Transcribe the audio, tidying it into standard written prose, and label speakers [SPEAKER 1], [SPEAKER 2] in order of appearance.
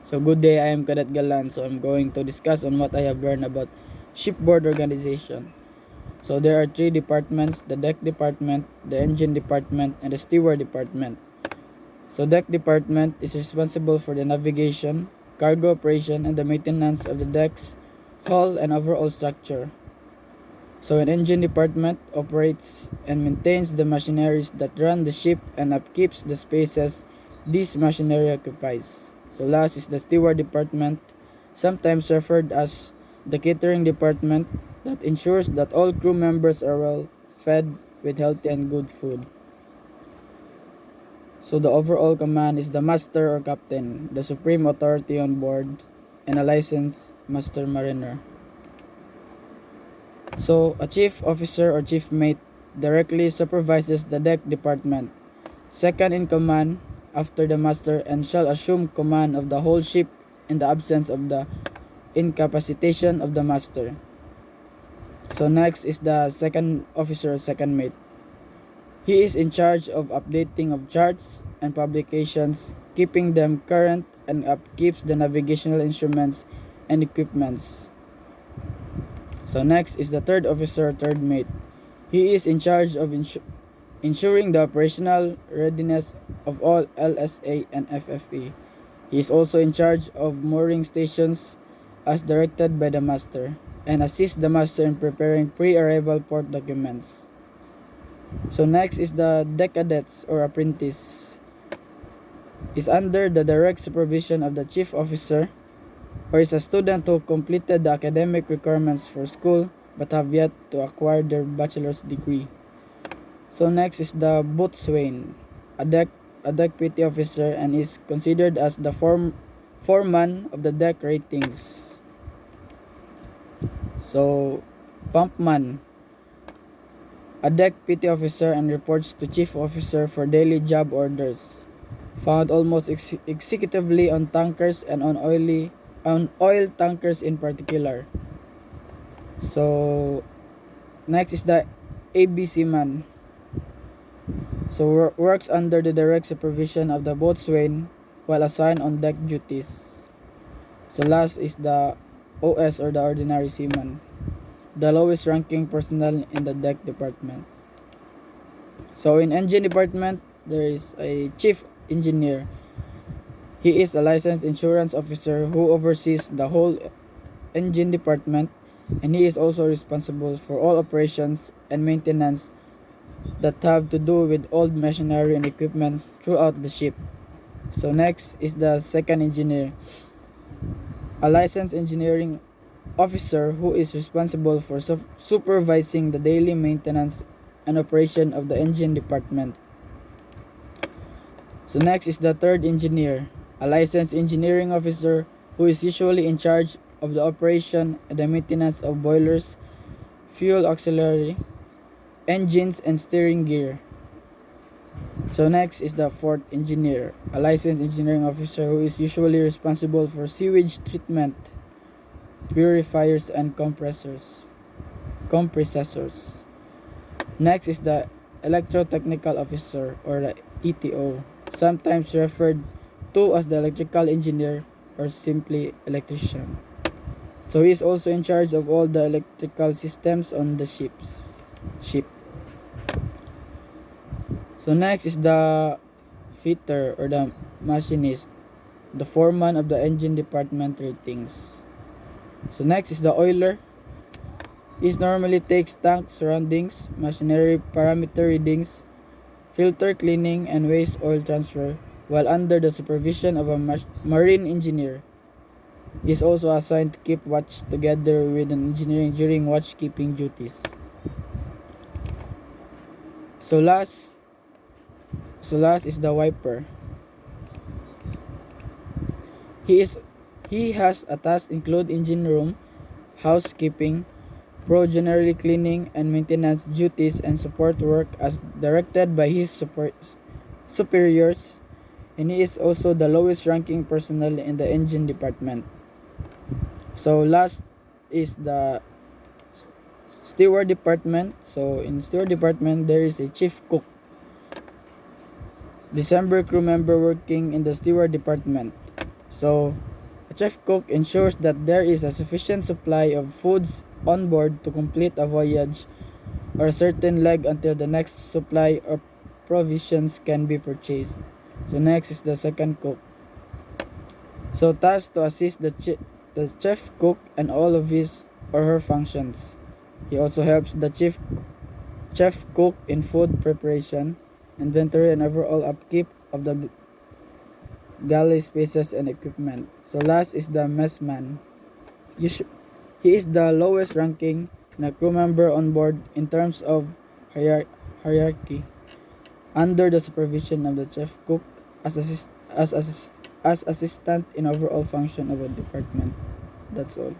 [SPEAKER 1] So good day, I am Cadet Galan. So I'm going to discuss on what I have learned about Shipboard Organization. So there are three departments: the deck department, the engine department, and the steward department. So deck department is responsible for the navigation, cargo operation, and the maintenance of the decks, hull, and overall structure. So an engine department operates and maintains the machineries that run the ship and upkeeps the spaces this machinery occupies. So last is the steward department, sometimes referred as the catering department, that ensures that all crew members are well fed with healthy and good food. So the overall command is the master or captain, the supreme authority on board, and a licensed master mariner. So, a chief officer or chief mate directly supervises the deck department, second in command after the master, and shall assume command of the whole ship in the absence of the incapacitation of the master. So next is the second officer or second mate. He is in charge of updating of charts and publications, keeping them current, and upkeeps the navigational instruments and equipments. So next is the third officer, third mate. He is in charge of ensuring the operational readiness of all LSA and FFE. He is also in charge of mooring stations as directed by the master, and assists the master in preparing pre-arrival port documents. So next is the deck cadets or apprentice. Is under the direct supervision of the chief officer, or is a student who completed the academic requirements for school but have yet to acquire their bachelor's degree. So next is the boatswain, a deck PT officer, and is considered as the foreman of the deck ratings. So pumpman, a deck PT officer, and reports to chief officer for daily job orders, found almost executively on tankers and on oil tankers in particular. So next is the ABC man. So works under the direct supervision of the boatswain while assigned on deck duties. So last is the OS or the ordinary seaman, the lowest ranking personnel in the deck department. So in engine department, there is a chief engineer. He is a licensed insurance officer who oversees the whole engine department, and he is also responsible for all operations and maintenance that have to do with old machinery and equipment throughout the ship. So next is the second engineer, a licensed engineering officer who is responsible for supervising the daily maintenance and operation of the engine department. So next is the third engineer, a licensed engineering officer who is usually in charge of the operation and the maintenance of boilers, fuel auxiliary, engines, and steering gear. So next is the fourth engineer, a licensed engineering officer who is usually responsible for sewage treatment, purifiers, and compressors. Next is the electrotechnical officer or the ETO, sometimes referred to as the electrical engineer or simply electrician. So he is also in charge of all the electrical systems on the ship. So next is the fitter or the machinist, the foreman of the engine department ratings. So next is the oiler. He normally takes tank surroundings, machinery parameter readings, filter cleaning, and waste oil transfer while under the supervision of a marine engineer. He is also assigned to keep watch together with an engineering during watchkeeping duties. So last is the wiper. He has a task include engine room, housekeeping, generally cleaning and maintenance duties, and support work as directed by his superiors, and he is also the lowest ranking personnel in the engine department. So last is the steward department. So in steward department, there is a chief cook, December crew member working in the steward department. So A chef cook ensures that there is a sufficient supply of foods on board to complete a voyage or a certain leg until the next supply or provisions can be purchased. So next is the second cook. So tasked to assist the chef cook and all of his or her functions. He also helps the chef cook in food preparation, inventory, and overall upkeep of the galley spaces and equipment. So last is the messman. He is the lowest ranking and a crew member on board in terms of hierarchy, under the supervision of the chef cook as assistant in overall function of a department. That's all.